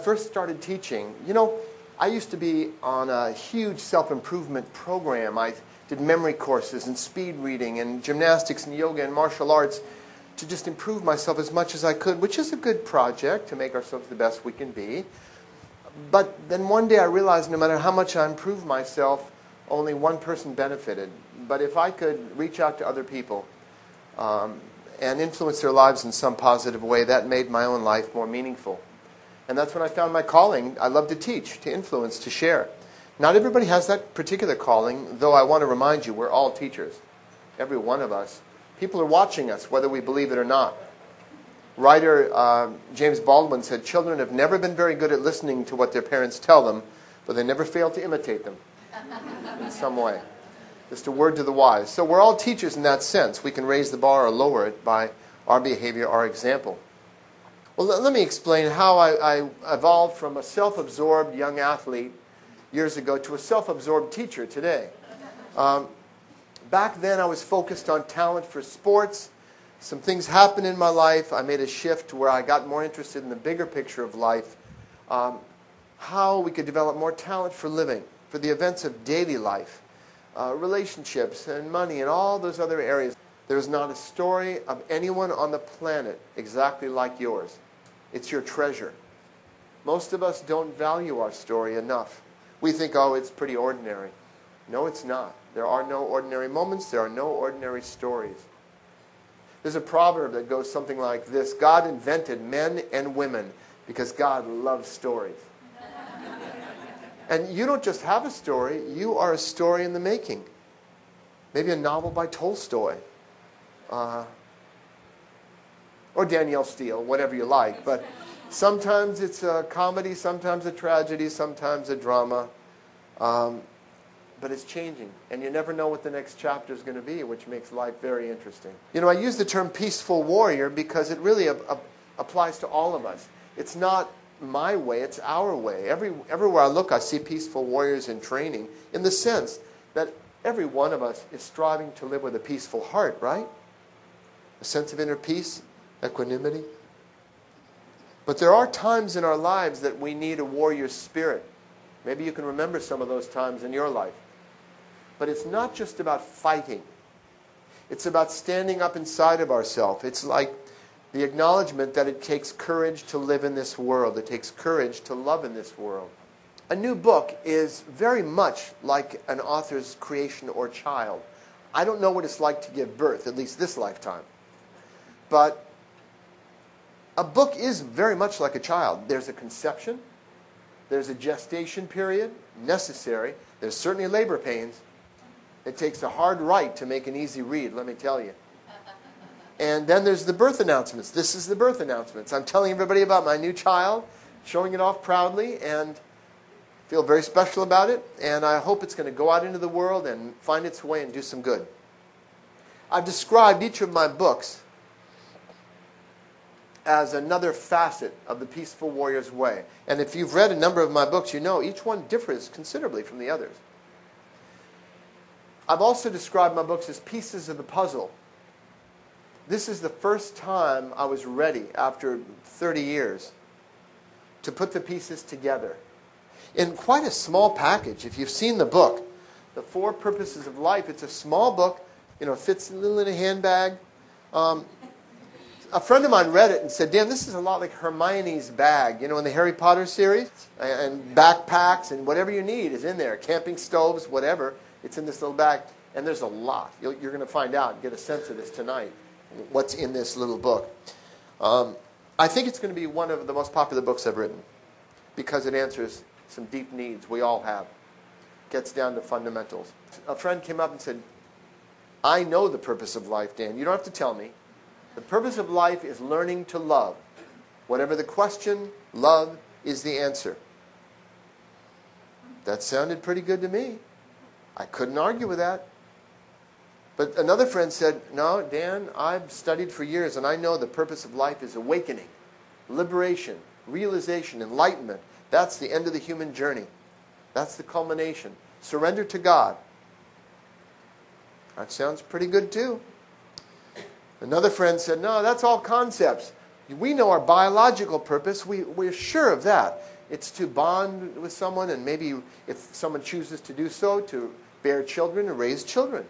first started teaching, I used to be on a huge self-improvement program. I did memory courses and speed reading and gymnastics and yoga and martial arts to just improve myself as much as I could, which is a good project to make ourselves the best we can be. But then one day I realized no matter how much I improved myself, only one person benefited. But if I could reach out to other people and influence their lives in some positive way, that made my own life more meaningful. And that's when I found my calling. I love to teach, to influence, to share. Not everybody has that particular calling, though I want to remind you, we're all teachers. Every one of us. People are watching us, whether we believe it or not. Writer James Baldwin said, children have never been very good at listening to what their parents tell them, but they never fail to imitate them in some way. Just a word to the wise. So we're all teachers in that sense. We can raise the bar or lower it by our behavior, our example. Well, let me explain how I evolved from a self-absorbed young athlete years ago to a self-absorbed teacher today. Back then, I was focused on talent for sports. Some things happened in my life. I made a shift where I got more interested in the bigger picture of life, how we could develop more talent for living, for the events of daily life, relationships and money and all those other areas. There's not a story of anyone on the planet exactly like yours. It's your treasure. Most of us don't value our story enough. We think, oh, it's pretty ordinary. No, it's not. There are no ordinary moments. There are no ordinary stories. There's a proverb that goes something like this: God invented men and women because God loves stories. And you don't just have a story, you are a story in the making. Maybe a novel by Tolstoy. Or Danielle Steele, whatever you like. But sometimes it's a comedy, sometimes a tragedy, sometimes a drama. But it's changing. And you never know what the next chapter is going to be, which makes life very interesting. I use the term peaceful warrior because it really applies to all of us. It's not my way, it's our way. Everywhere I look, I see peaceful warriors in training, in the sense that every one of us is striving to live with a peaceful heart, right? A sense of inner peace, equanimity. But there are times in our lives that we need a warrior spirit. Maybe you can remember some of those times in your life. But it's not just about fighting. It's about standing up inside of ourselves. It's like the acknowledgement that it takes courage to live in this world. It takes courage to love in this world. A new book is very much like an author's creation or child. I don't know what it's like to give birth, at least this lifetime. But a book is very much like a child. There's a conception. There's a gestation period, necessary. There's certainly labor pains. It takes a hard right to make an easy read, let me tell you. And then there's the birth announcements. This is the birth announcements. I'm telling everybody about my new child, showing it off proudly, and feel very special about it. And I hope it's going to go out into the world and find its way and do some good. I've described each of my books as another facet of the peaceful warrior's way. And if you've read a number of my books, you know each one differs considerably from the others. I've also described my books as pieces of the puzzle. This is the first time I was ready, after 30 years, to put the pieces together. In quite a small package. If you've seen the book, The Four Purposes of Life, it's a small book, fits a little in a handbag. A friend of mine read it and said, Dan, this is a lot like Hermione's bag, in the Harry Potter series. And backpacks and whatever you need is in there. Camping stoves, whatever. It's in this little bag. And there's a lot. You're going to find out and get a sense of this tonight, what's in this little book. I think it's going to be one of the most popular books I've written because it answers some deep needs we all have. Gets down to fundamentals. A friend came up and said, I know the purpose of life, Dan. You don't have to tell me. The purpose of life is learning to love. Whatever the question, love is the answer. That sounded pretty good to me. I couldn't argue with that. But another friend said, no, Dan, I've studied for years and I know the purpose of life is awakening, liberation, realization, enlightenment. That's the end of the human journey. That's the culmination. Surrender to God. That sounds pretty good too. Another friend said, no, that's all concepts. We know our biological purpose. We're sure of that. It's to bond with someone, and maybe if someone chooses to do so, to bear children and raise children.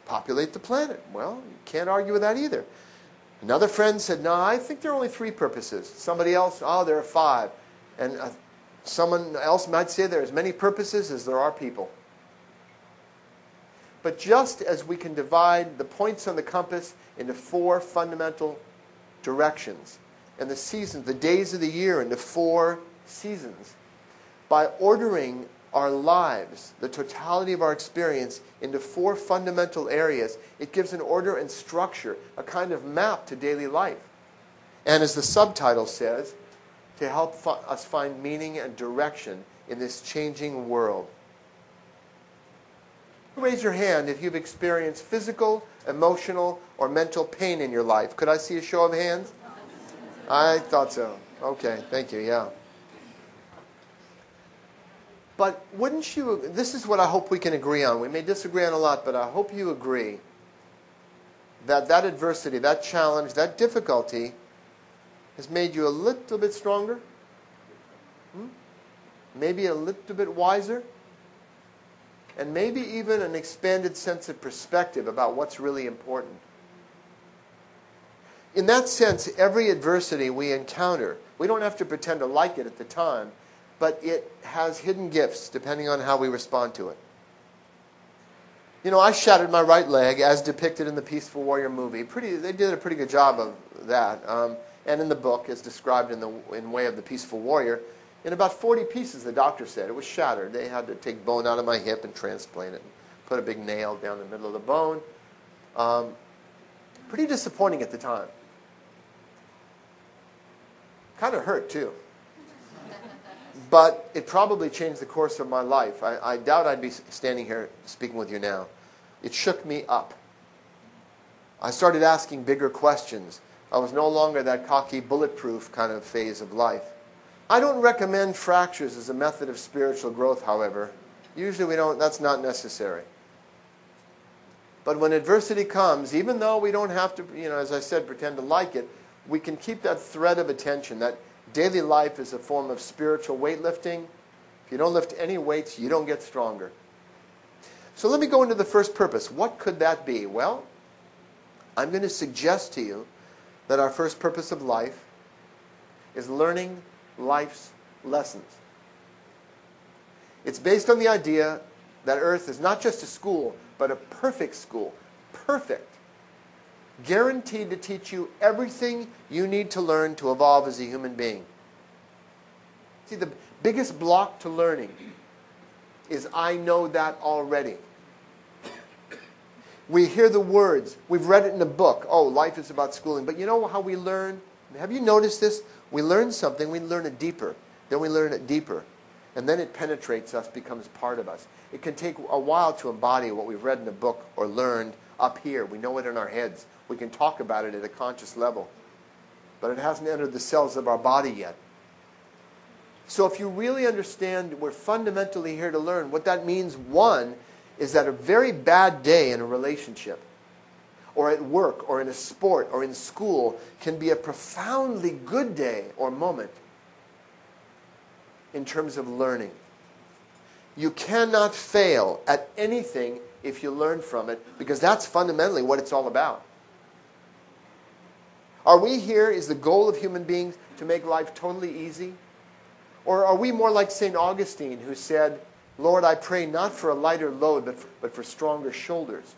Populate the planet. Well, you can't argue with that either. Another friend said, no, I think there are only 3 purposes. Somebody else, oh, there are 5. And someone else might say there are as many purposes as there are people. But just as we can divide the points on the compass into 4 fundamental directions, and the seasons, the days of the year, into 4 seasons, by ordering our lives, the totality of our experience, into 4 fundamental areas, it gives an order and structure, a kind of map to daily life. And as the subtitle says, to help us find meaning and direction in this changing world. Raise your hand if you've experienced physical, emotional, or mental pain in your life. Could I see a show of hands? I thought so. Okay, thank you, yeah. But wouldn't you, this is what I hope we can agree on. We may disagree on a lot, but I hope you agree that that adversity, that challenge, that difficulty has made you a little bit stronger? Maybe a little bit wiser? And maybe even an expanded sense of perspective about what's really important. In that sense, every adversity we encounter, we don't have to pretend to like it at the time, but it has hidden gifts depending on how we respond to it. You know, I shattered my right leg as depicted in the Peaceful Warrior movie. They did a pretty good job of that. And in the book, as described in Way of the Peaceful Warrior, in about 40 pieces, the doctor said, it was shattered. They had to take bone out of my hip and transplant it, and put a big nail down the middle of the bone. Pretty disappointing at the time. Kind of hurt, too. But it probably changed the course of my life. I doubt I'd be standing here speaking with you now. It shook me up. I started asking bigger questions. I was no longer that cocky, bulletproof kind of phase of life. I don't recommend fractures as a method of spiritual growth, however. Usually that's not necessary. But when adversity comes, even though we don't have to, as I said, pretend to like it, we can keep that thread of attention, that daily life is a form of spiritual weightlifting. If you don't lift any weights, you don't get stronger. So let me go into the first purpose. What could that be? Well, I'm going to suggest to you that our first purpose of life is learning life's lessons. It's based on the idea that Earth is not just a school, but a perfect school. Perfect. Guaranteed to teach you everything you need to learn to evolve as a human being. See, the biggest block to learning is I know that already. We hear the words. We've read it in a book. Oh, life is about schooling. But you know how we learn? Have you noticed this? We learn something, we learn it deeper. Then we learn it deeper. And then it penetrates us, becomes part of us. It can take a while to embody what we've read in a book or learned up here. We know it in our heads. We can talk about it at a conscious level. But it hasn't entered the cells of our body yet. So if you really understand we're fundamentally here to learn, what that means, one, is that a very bad day in a relationship, or at work, or in a sport, or in school, can be a profoundly good day or moment in terms of learning. You cannot fail at anything if you learn from it, because that's fundamentally what it's all about. Are we here, is the goal of human beings to make life totally easy? Or are we more like St. Augustine, who said, Lord, I pray not for a lighter load, but for stronger shoulders?